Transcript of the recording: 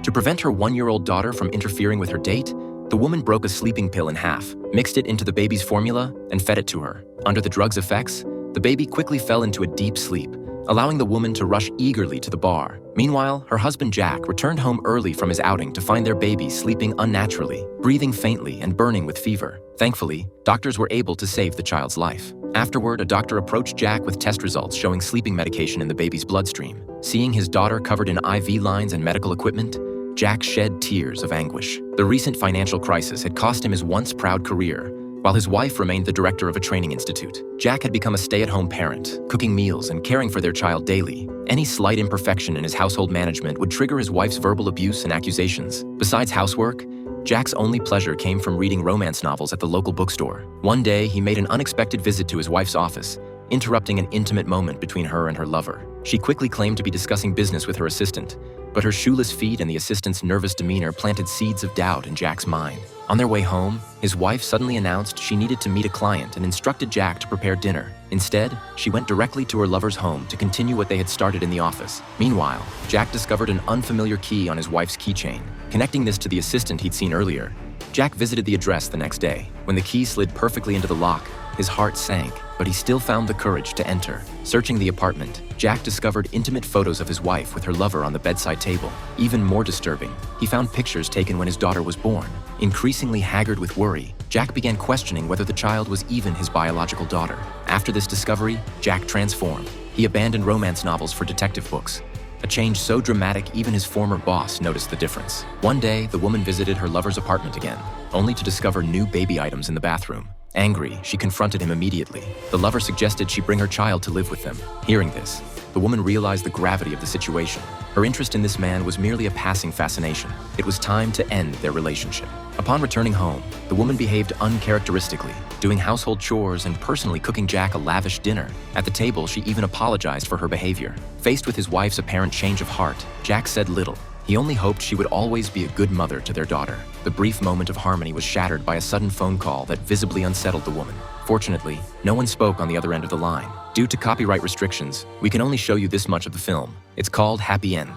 To prevent her 1-year-old daughter from interfering with her date, the woman broke a sleeping pill in half, mixed it into the baby's formula, and fed it to her. Under the drug's effects, the baby quickly fell into a deep sleep, allowing the woman to rush eagerly to the bar. Meanwhile, her husband Jack returned home early from his outing to find their baby sleeping unnaturally, breathing faintly and burning with fever. Thankfully, doctors were able to save the child's life. Afterward, a doctor approached Jack with test results showing sleeping medication in the baby's bloodstream. Seeing his daughter covered in IV lines and medical equipment, Jack shed tears of anguish. The recent financial crisis had cost him his once proud career, while his wife remained the director of a training institute. Jack had become a stay-at-home parent, cooking meals and caring for their child daily. Any slight imperfection in his household management would trigger his wife's verbal abuse and accusations. Besides housework, Jack's only pleasure came from reading romance novels at the local bookstore. One day, he made an unexpected visit to his wife's office, interrupting an intimate moment between her and her lover. She quickly claimed to be discussing business with her assistant, but her shoeless feet and the assistant's nervous demeanor planted seeds of doubt in Jack's mind. On their way home, his wife suddenly announced she needed to meet a client and instructed Jack to prepare dinner. Instead, she went directly to her lover's home to continue what they had started in the office. Meanwhile, Jack discovered an unfamiliar key on his wife's keychain. Connecting this to the assistant he'd seen earlier, Jack visited the address the next day. When the key slid perfectly into the lock, his heart sank, but he still found the courage to enter. Searching the apartment, Jack discovered intimate photos of his wife with her lover on the bedside table. Even more disturbing, he found pictures taken when his daughter was born. Increasingly haggard with worry, Jack began questioning whether the child was even his biological daughter. After this discovery, Jack transformed. He abandoned romance novels for detective books, a change so dramatic even his former boss noticed the difference. One day, the woman visited her lover's apartment again, only to discover new baby items in the bathroom. Angry, she confronted him immediately. The lover suggested she bring her child to live with them. Hearing this, the woman realized the gravity of the situation. Her interest in this man was merely a passing fascination. It was time to end their relationship. Upon returning home, the woman behaved uncharacteristically, doing household chores and personally cooking Jack a lavish dinner. At the table, she even apologized for her behavior. Faced with his wife's apparent change of heart, Jack said little. He only hoped she would always be a good mother to their daughter. The brief moment of harmony was shattered by a sudden phone call that visibly unsettled the woman. Fortunately, no one spoke on the other end of the line. Due to copyright restrictions, we can only show you this much of the film. It's called Happy End.